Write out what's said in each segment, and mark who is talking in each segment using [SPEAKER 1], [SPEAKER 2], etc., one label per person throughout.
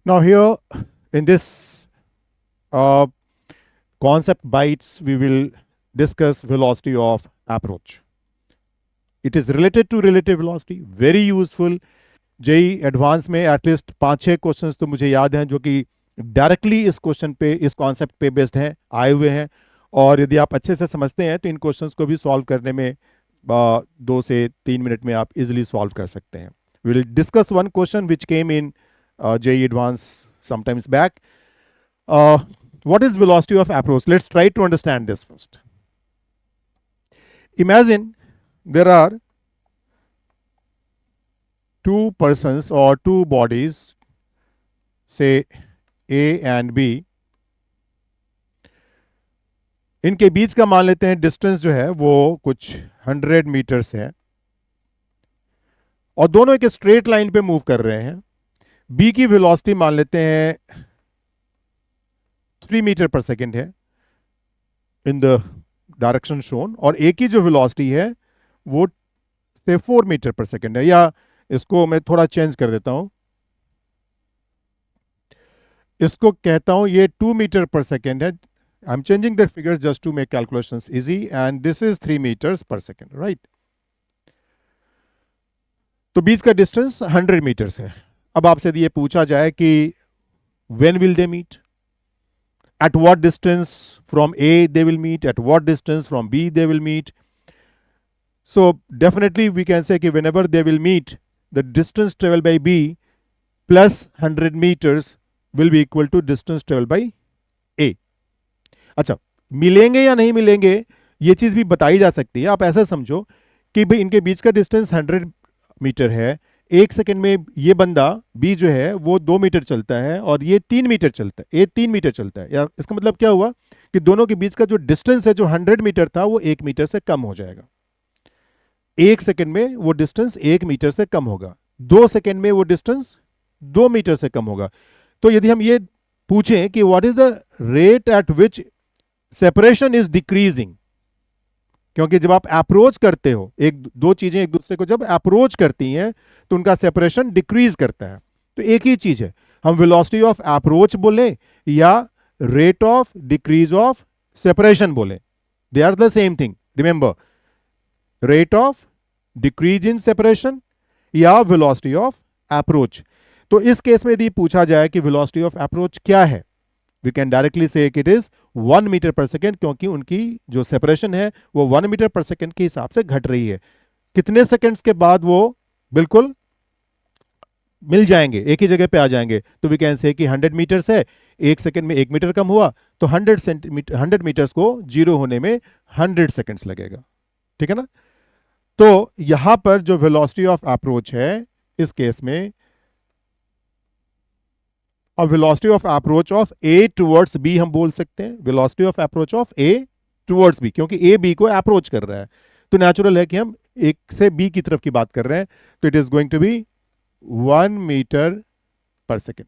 [SPEAKER 1] Now here in this uh, concept bites, we will discuss velocity of approach. It is related to relative velocity, very useful. JEE advance में at least 5-6 questions तो मुझे याद हैं जो कि directly इस question पे, इस कॉन्सेप्ट पे बेस्ड हैं, आए हुए हैं। और यदि आप अच्छे से समझते हैं तो इन क्वेश्चंस को भी सॉल्व करने में 2 से 3 मिनट में आप इजीली सॉल्व कर सकते हैं। We will discuss one question which came in JEE advance sometimes back. What is velocity of approach? Let's try to understand this first. Imagine there are two persons or two bodies, say A and B. इनके बीच का मान लेते हैं distance जो है वो कुछ 100 metres है और दोनों एक स्ट्रेट लाइन पे मूव कर रहे हैं. बी की वेलोसिटी मान लेते हैं 3 मीटर पर सेकेंड है इन द डायरेक्शन शोन, और ए की जो वेलोसिटी है वो से 4 मीटर पर सेकेंड है. या इसको मैं थोड़ा चेंज कर देता हूं, इसको कहता हूं ये 2 मीटर पर सेकेंड है. I am changing the figures just to make calculations easy, and this is 3 metres पर सेकेंड, राइट. तो बीच का डिस्टेंस 100 मीटर्स है. अब आपसे यदि ये पूछा जाए कि when will they meet, at what distance from A they will meet, at what distance from B they will meet. So definitely we can say that whenever they will meet, the distance traveled by B plus 100 meters will be equal to distance traveled by A. अच्छा, मिलेंगे या नहीं मिलेंगे ये चीज भी बताई जा सकती है. आप ऐसा समझो कि भाई इनके बीच का डिस्टेंस 100 मीटर है. एक सेकंड में ये बंदा बी जो है वो 2 मीटर चलता है और ये 3 मीटर चलता है, ये 3 मीटर चलता है. या इसका मतलब क्या हुआ कि दोनों के बीच का जो डिस्टेंस है जो 100 मीटर था वो 1 मीटर से कम हो जाएगा. एक सेकंड में वो डिस्टेंस 1 मीटर से कम होगा, 2 सेकंड में वो डिस्टेंस 2 मीटर से कम होगा. तो यदि हम ये पूछें कि what is the rate at which separation is decreasing, क्योंकि जब आप अप्रोच करते हो, एक दो चीजें एक दूसरे को जब अप्रोच करती हैं तो उनका सेपरेशन डिक्रीज करता है. तो एक ही चीज है, हम वेलोसिटी ऑफ अप्रोच बोले या rate of decrease of separation बोले, they are the same thing. Remember, rate of decrease in separation या वेलोसिटी ऑफ अप्रोच. तो इस केस में यदि पूछा जाए कि वेलोसिटी ऑफ अप्रोच क्या है, वी कैन डायरेक्टली से इट इज 1 मीटर पर सेकेंड, क्योंकि उनकी जो सेपरेशन है वो 1 मीटर पर सेकेंड के हिसाब से घट रही है. कितने सेकेंड्स के बाद वो बिल्कुल मिल जाएंगे, एक ही जगह पे आ जाएंगे. तो वी कैन से कि 100 मीटर्स है, एक सेकेंड में 1 मीटर कम हुआ, तो 100 सेंटीमीटर 100 मीटर्स को जीरो होने में 100 सेकेंड्स लगेगा. ठीक है ना. तो यहां पर जो वेलोसिटी ऑफ अप्रोच है इस केस में, और velocity of approach of A towards B हम बोल सकते हैं, velocity of approach of A towards B, क्योंकि ए बी को अप्रोच कर रहा है. तो नेचुरल है कि हम एक से बी की तरफ की बात कर रहे हैं. तो it is going to be 1 metre पर सेकेंड.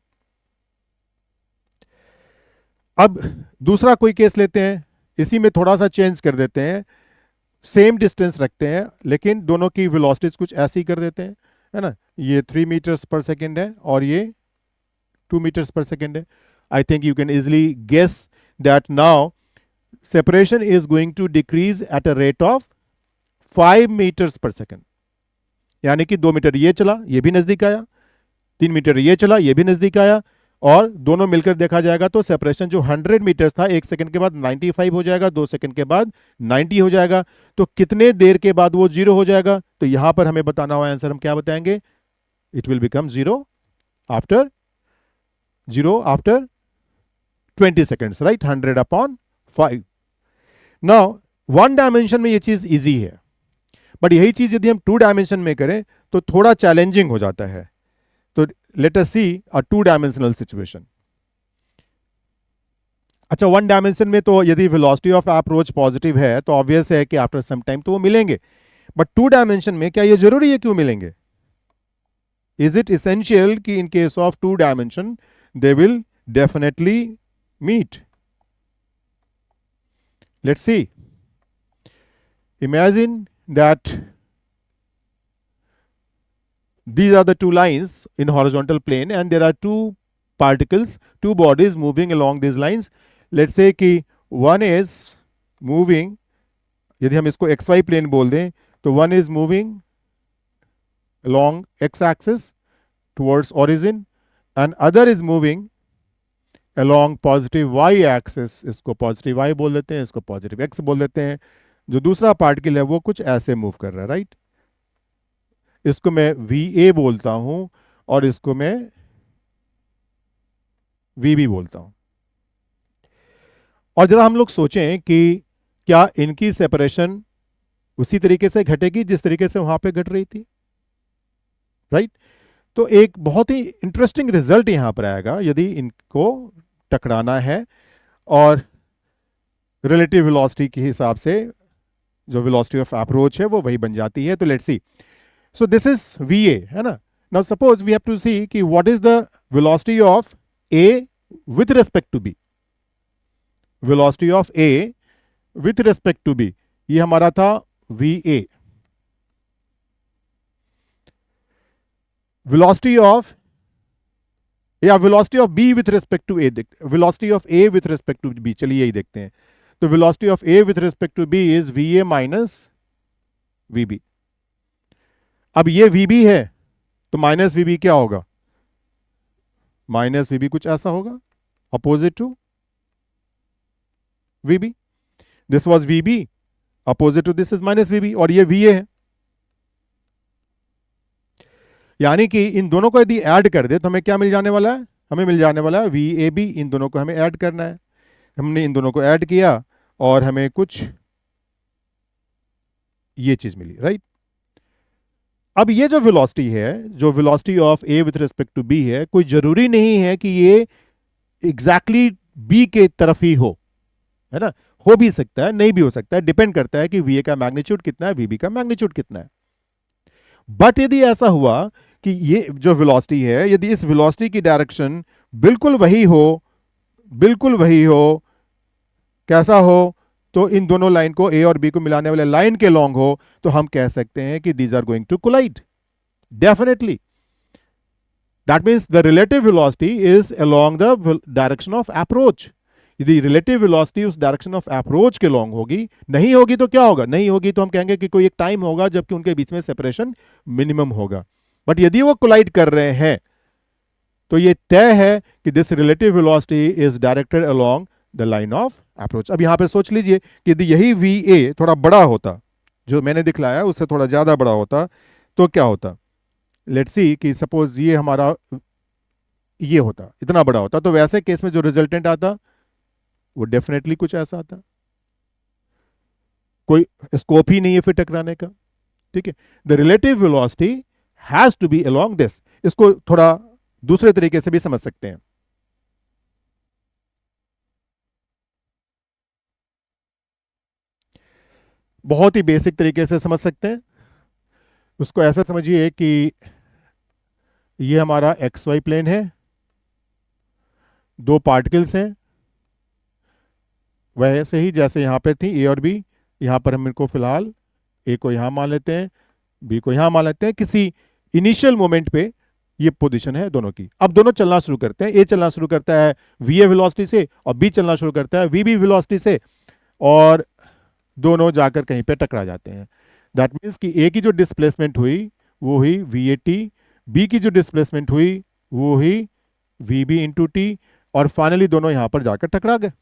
[SPEAKER 1] अब दूसरा कोई केस लेते हैं, इसी में थोड़ा सा चेंज कर देते हैं, सेम डिस्टेंस रखते हैं लेकिन दोनों की वेलोसिटीज कुछ ऐसी कर देते हैं, है ना. ये 3 मीटर्स पर सेकेंड है और ये 2 meters per second. I think you can easily guess that now separation is going to decrease at a rate of 5 meters per second. यानी कि 2 मीटर ये चला, ये भी नजदीक आया, 3 मीटर ये चला, ये भी नजदीक आया, और दोनों मिलकर देखा जाएगा तो सेपरेशन जो 100 मीटर था, 1 सेकंड के बाद 95 हो जाएगा, 2 सेकंड के बाद 90 हो जाएगा. तो कितने देर के बाद वो जीरो हो जाएगा? तो यहां पर हमें बताना हुआ आंसर हम क्या बताएंगे? It will become after zero after 20 seconds, right? 100 upon 5. Now one dimension में ये चीज इजी है, बट यही चीज यदि हम 2 डायमेंशन में करें तो थोड़ा चैलेंजिंग हो जाता है. तो लेट अस सी अ 2 डायमेंशनल सिचुएशन. अच्छा, 1 डायमेंशन में तो यदि वेलोसिटी ऑफ अप्रोच पॉजिटिव है तो ऑब्वियस है कि आफ्टर सम टाइम तो वो मिलेंगे, बट 2 डायमेंशन में क्या ये जरूरी है कि वो मिलेंगे? इज इट इसेंशियल कि in case of 2 dimension they will definitely meet? Let's see. Imagine that these are the 2 lines in horizontal plane and there are 2 particles, two bodies moving along these lines. Let's say कि one is moving, यदि हम इसको xy plane बोल दें तो one is moving along x axis towards origin and other is moving along positive y axis. इसको positive y बोल देते हैं, इसको positive x बोल देते हैं. जो दूसरा पार्टिकल है वो कुछ ऐसे मूव कर रहा है, राइट? इसको मैं va बोलता हूं और इसको मैं vb बोलता हूं. और जरा हम लोग सोचें कि क्या इनकी सेपरेशन उसी तरीके से घटेगी जिस तरीके से वहां पे घट रही थी, राइट? तो एक बहुत ही इंटरेस्टिंग रिजल्ट यहां पर आएगा यदि इनको टकराना है और रिलेटिव वेलोसिटी के हिसाब से जो वेलोसिटी ऑफ अप्रोच है वो वही बन जाती है. तो let's see. So this is va, है ना? Now suppose we have to see कि what is the velocity of a with respect to b. Velocity of a with respect to b, ये हमारा था va. Velocity of velocity of b with respect to a, velocity of a with respect to b, चलिए यही देखते हैं. तो velocity of a with respect to b is va minus vb. अब ये vb है तो माइनस vb क्या होगा? माइनस vb कुछ ऐसा होगा opposite to vb. This was vb, opposite to this is minus vb, और ये va है. यानी कि इन दोनों को यदि ऐड कर दे तो हमें क्या मिल जाने वाला है? हमें मिल जाने वाला है vab. इन दोनों को हमें ऐड करना है. हमने इन दोनों को ऐड किया और हमें कुछ ये चीज मिली, राइट? अब ये जो वेलोसिटी है, जो velocity of a with respect to b है, कोई जरूरी नहीं है कि ये एग्जैक्टली b के तरफ ही हो, है ना? हो भी सकता है, नहीं भी हो सकता है, डिपेंड करता है कि va का मैग्नीट्यूड कितना है, vb का मैग्नीट्यूड कितना है. बट यदि ऐसा हुआ कि ये जो वेलोसिटी है, यदि इस वेलोसिटी की डायरेक्शन बिल्कुल वही हो, बिल्कुल वही हो, कैसा हो? तो इन दोनों लाइन को ए और बी को मिलाने वाले लाइन के लॉन्ग हो, तो हम कह सकते हैं कि these are going to collide definitely. That means the relative velocity is along the direction of approach. यदि रिलेटिव वेलोसिटी उस डायरेक्शन ऑफ अप्रोच के लॉन्ग होगी, नहीं होगी तो क्या होगा? नहीं होगी तो हम कहेंगे कि कोई एक टाइम होगा जबकि उनके बीच में सेपरेशन मिनिमम होगा. बट यदि वो कोलाइड कर रहे हैं तो ये तय है कि this relative velocity is directed along the line of approach. अब यहां पे सोच लीजिए कि यदि यही va थोड़ा बड़ा होता, जो मैंने दिखलाया उससे थोड़ा ज्यादा बड़ा होता, तो क्या होता? लेट्स सी कि सपोज ये हमारा ये होता, इतना बड़ा होता, तो वैसे केस में जो रिजल्टेंट आता वो डेफिनेटली कुछ ऐसा आता. कोई स्कोप ही नहीं है फिर टकराने का, ठीक है? The relative velocity has to be along this. इसको थोड़ा दूसरे तरीके से भी समझ सकते हैं. बहुत ही बेसिक तरीके से समझ सकते हैं. उसको ऐसा समझिए कि ये हमारा एक्स वाई प्लेन है, दो पार्टिकल्स हैं, वैसे ही जैसे यहां पर थी ए और बी. यहां पर हम इनको फिलहाल ए को यहां मान लेते हैं, बी को यहां मान लेते हैं. किसी इनिशियल मोमेंट पे ये पोजीशन है दोनों की. अब दोनों चलना शुरू करते हैं. ए चलना शुरू करता है va वेलोसिटी से और बी चलना शुरू करता है vb वेलोसिटी से, और दोनों जाकर कहीं पे टकरा जाते हैं. दैट मीन्स कि ए की जो डिस्प्लेसमेंट हुई वो हुई vat, बी की जो डिस्प्लेसमेंट हुई वो हुई vb इंटू टी, और फाइनली दोनों यहां पर जाकर टकरा गए.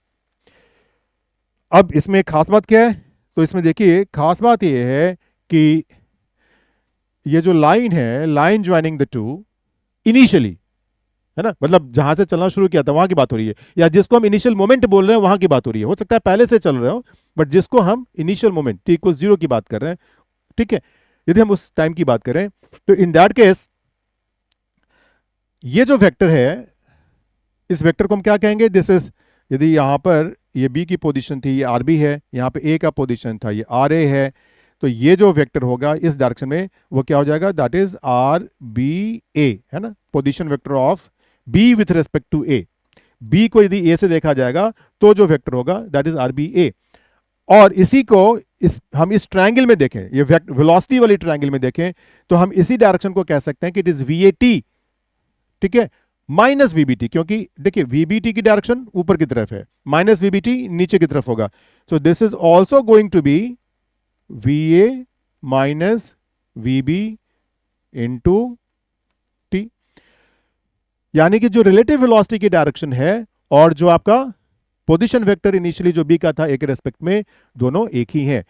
[SPEAKER 1] अब इसमें खास बात क्या है? तो इसमें देखिए खास बात यह है कि ये जो लाइन है, line joining the two, initially, है ना, मतलब जहां से चलना शुरू किया था वहां की बात हो रही है, या जिसको हम इनिशियल मोमेंट बोल रहे हैं वहां की बात हो रही है. हो सकता है पहले से चल रहे हो, बट जिसको हम इनिशियल मोमेंट t इक्वल 0 की बात कर रहे हैं, ठीक है? यदि हम उस टाइम की बात करें तो इन दैट केस ये जो वेक्टर है, इस वेक्टर को हम क्या कहेंगे? दिस इज, यदि यहां पर ये b की पोजीशन थी, ये rb है, यहां पे a का पोजीशन था, ये ra है, तो ये जो वेक्टर होगा इस डायरेक्शन में वो क्या हो जाएगा? दैट इज RBA, है ना, position vector of b with respect to a. b को यदि a से देखा जाएगा तो जो वेक्टर होगा दैट इज RBA. और इसी को हम इस ट्रायंगल में देखें, ये वेलोसिटी वाली ट्रायंगल में देखें, तो हम इसी डायरेक्शन को कह सकते हैं कि इट इज VAT, ठीक है? माइनस वीबीटी, क्योंकि देखिए वीबीटी की डायरेक्शन ऊपर की तरफ है, माइनस वीबीटी नीचे की तरफ होगा. So this is also going to be V A minus VB into T. यानी कि जो रिलेटिव वेलोसिटी की डायरेक्शन है और जो आपका पोजीशन वेक्टर इनिशियली जो बी का था ए के रेस्पेक्ट में, दोनों एक ही हैं.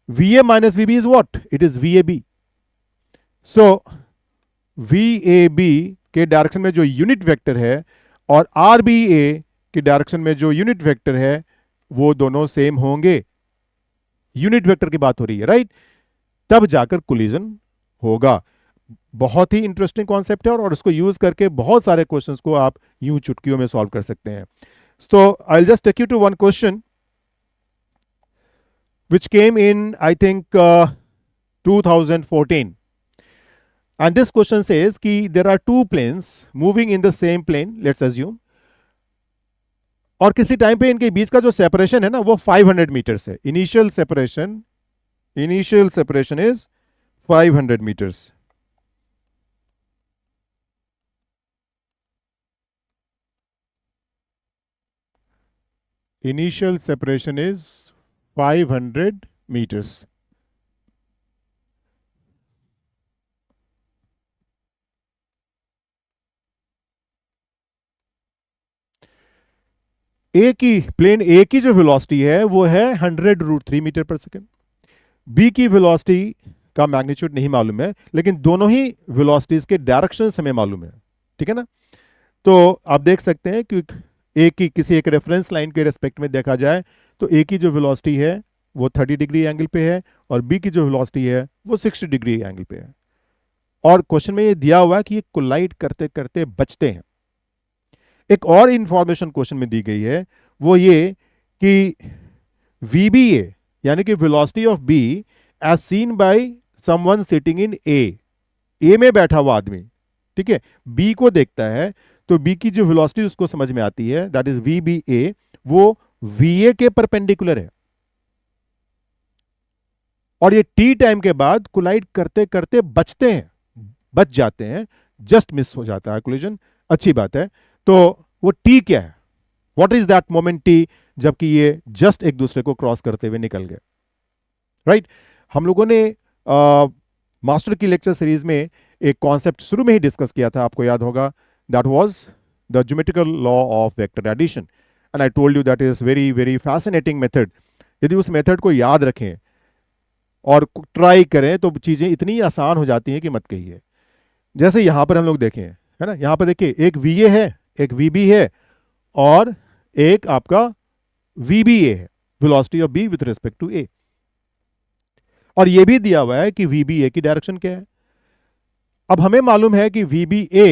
[SPEAKER 1] V A minus V B is what? It is V A B. So V A B के डायरेक्शन में जो यूनिट वेक्टर है और आर बी ए के डायरेक्शन में जो यूनिट वेक्टर है वो दोनों सेम होंगे. यूनिट वेक्टर की बात हो रही है, राइट? तब जाकर कोलिजन होगा. बहुत ही इंटरेस्टिंग कॉन्सेप्ट है और उसको यूज करके बहुत सारे क्वेश्चंस को आप यूं चुटकियों में सॉल्व कर सकते हैं. So I'll just take you to one question which came in, I think, 2014. And this question says कि there are two planes moving in the same plane, let's assume. और किसी टाइम पे इनके बीच का जो सेपरेशन है ना वो 500 मीटर्स है. Initial separation is 500 metres. Initial separation is 500 meters. A की प्लेन ए की जो वेलोसिटी है वो है 100√3 मीटर पर सेकेंड. बी की वेलोसिटी का मैग्नीट्यूड नहीं मालूम है, लेकिन दोनों ही वेलोसिटीज के डायरेक्शन हमें मालूम है. ठीक है ना? तो आप देख सकते हैं कि ए की किसी एक रेफरेंस लाइन के रेस्पेक्ट में देखा जाए तो ए की जो वेलोसिटी है वो 30 डिग्री एंगल पे है और बी की जो वेलोसिटी है वो 60 डिग्री एंगल पे है. और क्वेश्चन में ये दिया हुआ है कि ये कोलाइड करते करते बचते हैं. एक और इंफॉर्मेशन क्वेश्चन में दी गई है वो ये कि VBA यानी कि velocity of B as seen by someone sitting in A में बैठा हुआ आदमी, ठीक है, बी को देखता है तो बी की जो वेलोसिटी उसको समझ में आती है, दैट इज VBA, वो VA के परपेंडिकुलर है. और ये टी टाइम के बाद कोलाइड करते करते बच जाते हैं, जस्ट मिस हो जाता है कोलिजन. अच्छी बात है. तो वो टी क्या है? What is that moment T जबकि ये जस्ट एक दूसरे को क्रॉस करते हुए निकल गए, राइट? हम लोगों ने मास्टर की लेक्चर सीरीज में एक कॉन्सेप्ट शुरू में ही डिस्कस किया था, आपको याद होगा. That was the geometrical law of vector addition and I told you that is very very fascinating method. यदि उस मेथड को याद रखें और ट्राई करें तो चीजें इतनी आसान हो जाती हैं कि मत कहिए. जैसे यहां पर हम लोग देखें, है ना, यहां पर देखिए एक VA है, एक VB है और एक आपका VBA है, velocity of B with respect to A. और यह भी दिया हुआ है कि VBA की डायरेक्शन क्या है. अब हमें मालूम है कि VBA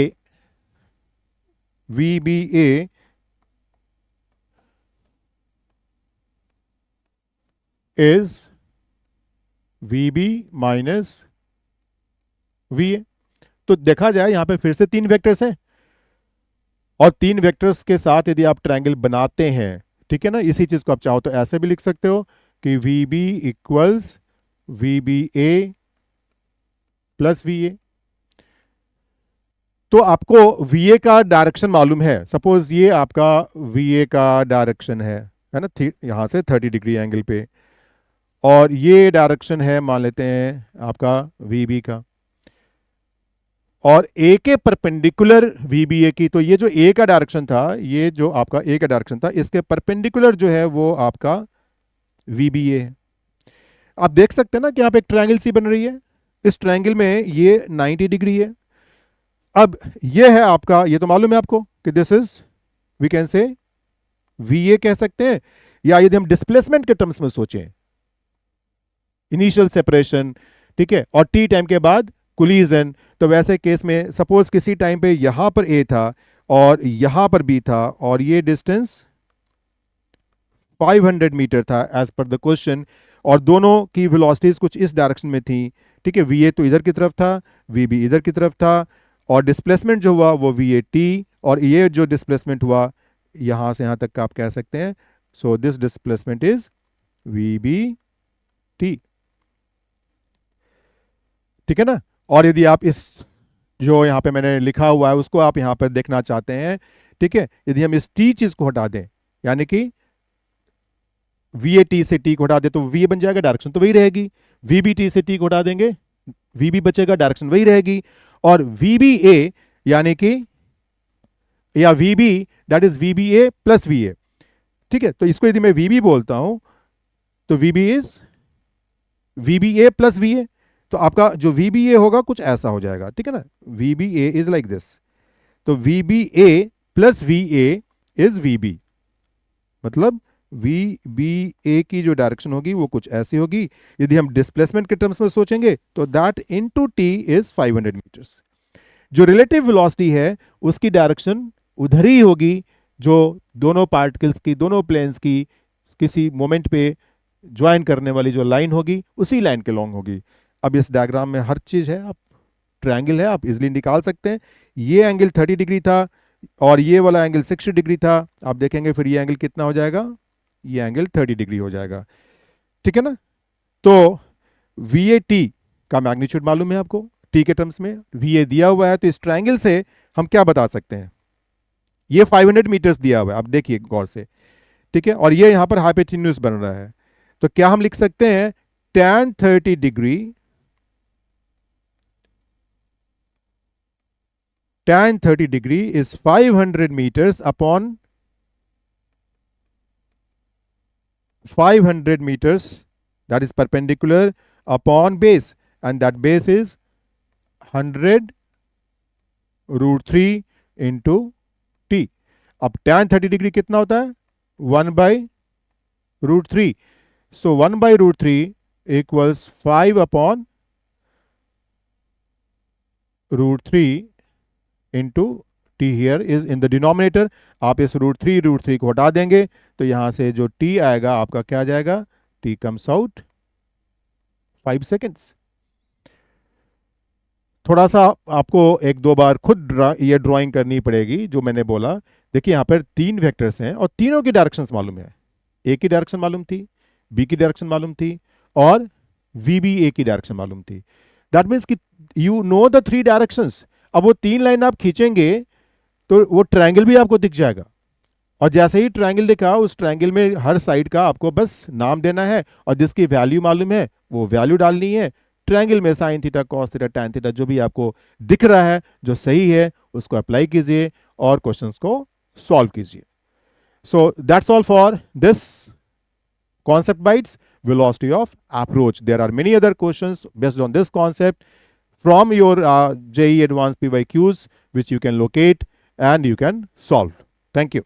[SPEAKER 1] is VB minus VA. तो देखा जाए यहां पे फिर से तीन वेक्टर्स हैं और तीन वेक्टर्स के साथ यदि आप ट्रायंगल बनाते हैं, ठीक है ना, इसी चीज को आप चाहो तो ऐसे भी लिख सकते हो कि VB equals VBA plus VA. तो आपको VA का डायरेक्शन मालूम है. सपोज ये आपका VA का डायरेक्शन है ना, यहां से 30 डिग्री एंगल पे, और ये डायरेक्शन है मान लेते हैं आपका VB का, और A के परपेंडिकुलर VBA की. तो ये जो A का डायरेक्शन था, ये जो आपका A का डायरेक्शन था, इसके परपेंडिकुलर जो है वो आपका VBA है. आप देख सकते हैं ना कि यहाँ पे एक ट्रायंगल सी बन रही है. इस ट्रायंगल में ये 90 डिग्री है. अब ये है आपका, ये तो मालूम है आपको कि this is, we can say VA कह सकते हैं, या यदि हम डिस्प्लेसमेंट के टर्म्स में सोचें, इनिशियल सेपरेशन, ठीक है, और टी टाइम के बाद कोलिजन. तो वैसे केस में सपोज किसी टाइम पे यहां पर A था और यहां पर B था और ये डिस्टेंस 500 मीटर था एज पर द क्वेश्चन, और दोनों की वेलोसिटीज कुछ इस डायरेक्शन में थी, ठीक है. VA तो इधर की तरफ था, VB इधर की तरफ था, और डिस्प्लेसमेंट जो हुआ वो VAT, और ये जो डिस्प्लेसमेंट हुआ यहां से यहां तक का आप कह सकते हैं, so this displacement is VBT. ठीक है ना? और यदि आप इस जो यहाँ पे मैंने लिखा हुआ है उसको आप यहाँ पर देखना चाहते हैं, ठीक है। यदि हम इस टी चीज को हटा दें, यानी कि वी ए टी से टी को हटा दे, तो वी बन जाएगा, डायरेक्शन तो वही रहेगी। वी बी टी से टी को हटा देंगे, वी बी बचेगा, डायरेक्शन वही रहेगी। और वी बी ए यानी कि, या V B, that is V B A plus V A, ठीक है। तो इसको यदि मैं वी बी बोलता हूं तो V B is V B A plus V A. तो आपका जो वी बी ए होगा कुछ ऐसा हो जाएगा, ठीक है ना। V B A is like this. तो V B A plus V A is V B, मतलब वी बी ए की जो डायरेक्शन होगी वो कुछ ऐसी होगी। यदि हम डिस्प्लेसमेंट के टर्म्स में सोचेंगे तो that into T is 500 metres. जो रिलेटिव वेलोसिटी है उसकी डायरेक्शन उधर ही होगी जो दोनों पार्टिकल्स की, दोनों प्लेन्स की किसी मोमेंट पे ज्वाइन करने वाली जो लाइन होगी उसी लाइन के लॉन्ग होगी। अब इस डायग्राम में हर चीज है, आप ट्रायंगल है, आप इजिली निकाल सकते हैं। ये एंगल 30 डिग्री था और ये वाला एंगल 60 डिग्री था। आप देखेंगे फिर ये एंगल कितना हो जाएगा, ये एंगल 30 डिग्री हो जाएगा, ठीक है ना। तो वी ए टी का मैग्नीट्यूड मालूम है आपको, टी के टर्म्स में वी ए दिया हुआ है। तो इस ट्रायंगल से हम क्या बता सकते हैं, ये 500 मीटर्स दिया हुआ है, आप देखिए गौर से, ठीक है। और ये यहां पर हाइपोटेन्यूज बन रहा है, तो क्या हम लिख सकते हैं, tan 30 degree, tan 30 degree is 500 meters upon 500 meters, that is perpendicular upon base, and that base is 100 root 3 into T. अब tan 30 डिग्री कितना होता है, 1/√3। So 1/√3 equals 5 upon √3 into T here is in the denominator. आप इस √3 को हटा देंगे तो यहां से जो टी आएगा आपका क्या आ जाएगा, टी कम्स आउट 5 सेकेंड्स। थोड़ा सा आपको एक दो बार खुद ये ड्राइंग करनी पड़ेगी जो मैंने बोला। देखिए यहाँ पर 3 वेक्टर्स हैं और तीनों की डायरेक्शंस मालूम है। ए की डायरेक्शन मालूम थी, बी की डायरेक्शन मालूम थी और वी बी ए की डायरेक्शन मालूम थी। दैट मीन्स कि यू नो द 3 डायरेक्शंस। अब वो 3 लाइन आप खींचेंगे तो वो ट्रायंगल भी आपको दिख जाएगा, और जैसे ही ट्रायंगल दिखा उस ट्रायंगल में हर साइड का आपको बस नाम देना है और जिसकी वैल्यू मालूम है वो वैल्यू डालनी है। ट्रायंगल में sine theta, cos theta, tan theta जो भी आपको दिख रहा है जो सही है उसको अप्लाई कीजिए और क्वेश्चंस को सॉल्व कीजिए। So that's all for this concept bites velocity of approach. There are many other questions based on this concept from your JEE Advanced PYQs which you can locate and you can solve. Thank you.